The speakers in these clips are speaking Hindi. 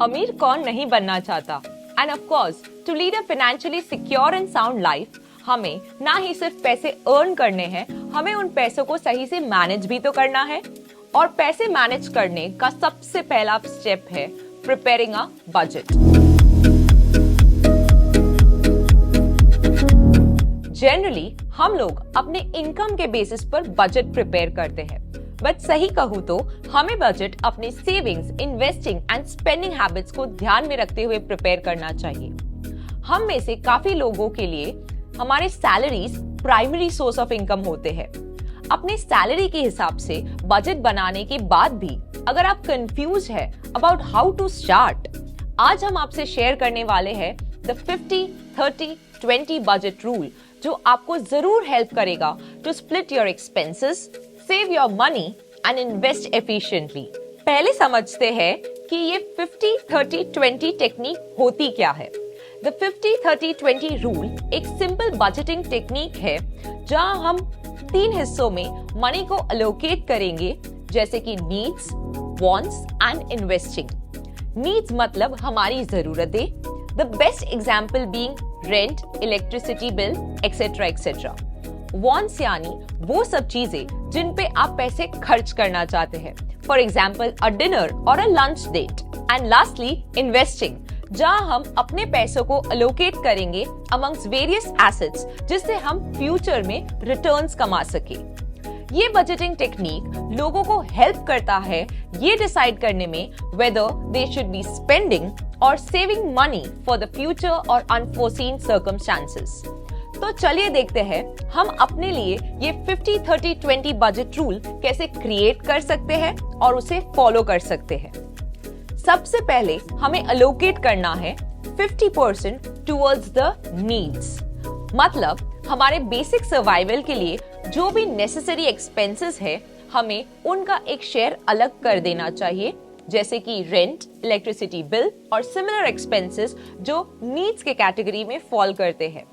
अमीर कौन नहीं बनना चाहता? And of course to lead a financially secure and sound life हमें ना ही सिर्फ पैसे अर्न करने हैं, हमें उन पैसों को सही से मैनेज भी तो करना है। और पैसे मैनेज करने का सबसे पहला स्टेप है प्रिपेयरिंग अ बजट। जनरली हम लोग अपने इनकम के बेसिस पर बजट प्रिपेयर करते हैं, बट सही कहूँ तो हमें बजट अपने savings, investing and spending habits को ध्यान में रखते हुए प्रिपेयर करना चाहिए। हम में से काफी लोगों के लिए हमारे salaries primary source of income होते हैं। अपने सैलरी के हिसाब से बजट बनाने के बाद भी अगर आप कंफ्यूज है अबाउट हाउ टू स्टार्ट, आज हम आपसे शेयर करने वाले हैं द 50-30-20 बजट रूल, जो आपको जरूर हेल्प करेगा to split your expenses, save your money and invest efficiently. पहले समझते हैं कि ये 50-30-20 टेक्निक होती क्या है। द 50-30-20 रूल एक सिंपल बजटिंग टेक्निक है जहां हम 3 हिस्सों में मनी को अलोकेट करेंगे, जैसे कि needs, wants and investing. Needs मतलब हमारी जरूरतें, the best example being rent, electricity bill etcetera etcetera. Wants यानी वो सब चीजें जिन पे आप पैसे खर्च करना चाहते हैं, फॉर एग्जाम्पल अ डिनर और a lunch date. And lastly investing, जहां हम अपने पैसों को अलोकेट करेंगे अमंग्स वेरियस एसेट्स, जिससे हम फ्यूचर में रिटर्न्स कमा सके। ये बजटिंग टेक्निक लोगों को हेल्प करता है ये डिसाइड करने में whether they should be spending और saving money for the future और अनफोर्सीन सर्कमस्टांसेस। तो चलिए देखते हैं हम अपने लिए ये 50-30-20 बजट रूल कैसे क्रिएट कर सकते हैं और उसे फॉलो कर सकते हैं। सबसे पहले हमें अलोकेट करना है 50% टुवर्ड्स द नीड्स, मतलब हमारे बेसिक सर्वाइवल के लिए जो भी नेसेसरी एक्सपेंसेस है, हमें उनका एक शेयर अलग कर देना चाहिए, जैसे कि रेंट, इलेक्ट्रिसिटी बिल और सिमिलर एक्सपेंसेस जो नीड्स के कैटेगरी में फॉल करते हैं।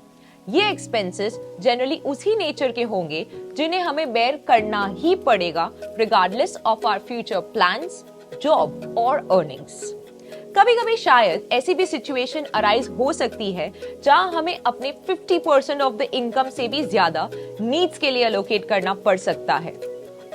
ये एक्सपेंसेस जनरली उसी नेचर के होंगे जिन्हें हमें बेयर करना ही पड़ेगा regardless of our future plans, job और अर्निंग्स। कभी कभी शायद ऐसी भी सिचुएशन अराइज हो सकती है जहां हमें अपने 50% ऑफ द इनकम से भी ज्यादा नीड्स के लिए अलोकेट करना पड़ सकता है।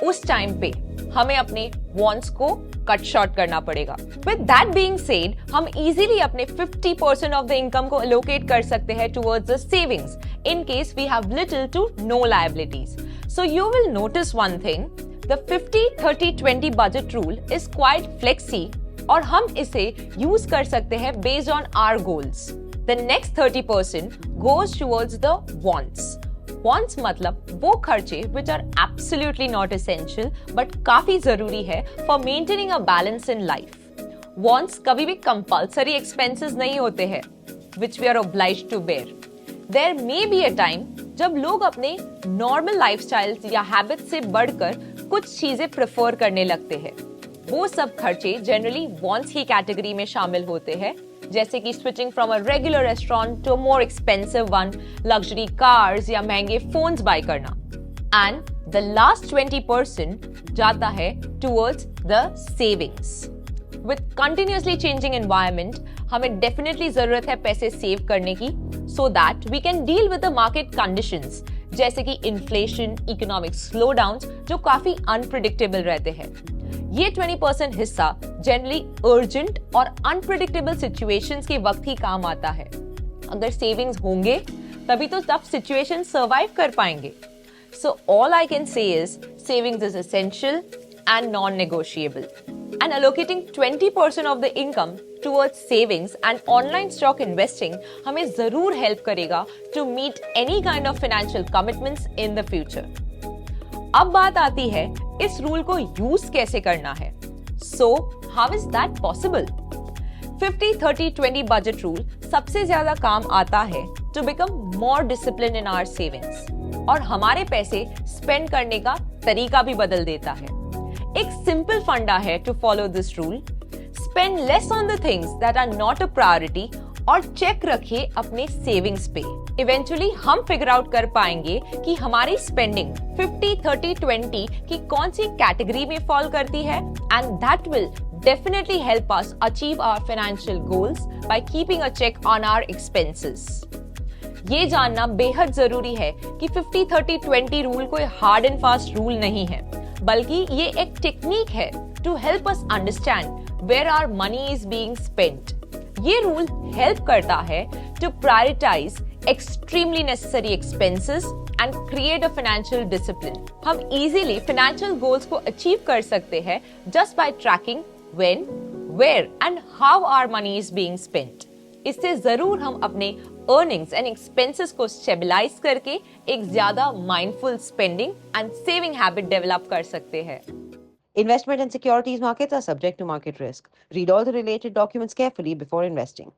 उस टाइम पे हमें अपने वांट्स को कट शॉर्ट करना पड़ेगा। विद दैट बीइंग सेड, हम इजीली अपने 50% ऑफ द इनकम को अलोकेट कर सकते हैं towards the savings in case we have little to no liabilities. So you will notice one thing, the 50-30-20 budget rule is quite flexi और हम इसे यूज कर सकते हैं based on our goals. The next 30% goes towards the wants. Wants मतलब वो खर्चे which are absolutely not essential but काफी जरूरी है for maintaining a balance in life. Wants कभी भी compulsory expenses नहीं होते हैं which we are obliged to bear. There may be a time जब लोग अपने normal lifestyles या habits से बढ़कर कुछ चीजें prefer करने लगते हैं। वो सब खर्चे जनरली wants की कैटेगरी में शामिल होते हैं, जैसे कि switching from a regular restaurant to more expensive one, luxury cars या महंगे फोन्स बाय करना। एंड द लास्ट 20% जाता है towards the savings. With continuously changing environment हमें डेफिनेटली जरूरत है पैसे सेव करने की, so that we can deal with the market conditions, जैसे कि इन्फ्लेशन, इकोनॉमिक स्लोडाउन्स जो काफी अनप्रिडिक्टेबल रहते हैं। ये 20% हिस्सा जनरली अर्जेंट और अनप्रिडिक्टेबल सिचुएशंस के वक्त ही काम आता है। अगर सेविंग्स होंगे तभी तो टफ सिचुएशन सर्वाइव कर पाएंगे। So all I can say is savings is essential and non negotiable, and allocating 20% of the income towards savings and online stock investing हमें जरूर हेल्प करेगा to meet any kind of financial commitments in the future. अब बात आती है इस रूल को यूज कैसे करना है। So how is that possible? 50-30-20 budget rule सबसे ज्यादा काम आता है to become more discipline in our savings, और हमारे पैसे स्पेंड करने का तरीका भी बदल देता है। एक सिंपल फंडा है to follow this rule, spend less on the things that are not a priority और चेक रखिए अपने सेविंग्स पे। इवेंचुअली हम फिगर आउट कर पाएंगे कि हमारी स्पेंडिंग 50-30-20 की कौन सी कैटेगरी में फॉल करती है, and that will definitely help us achieve our financial goals by keeping a check on our expenses. ये जानना बेहद जरूरी है कि 50-30-20 रूल कोई हार्ड एंड फास्ट रूल नहीं है, बल्कि ये एक टेक्निक है to help us understand where our money is being spent. ये रूल हेल्प करता है to prioritise extremely necessary expenses and create a financial discipline. हम easily financial goals को achieve कर सकते हैं just by tracking when, where and how our money is being spent. इससे जरूर हम अपने earnings and expenses को stabilize करके एक ज्यादा mindful spending and saving habit develop कर सकते हैं। Investment and securities markets are subject to market risk. Read all the related documents carefully before investing.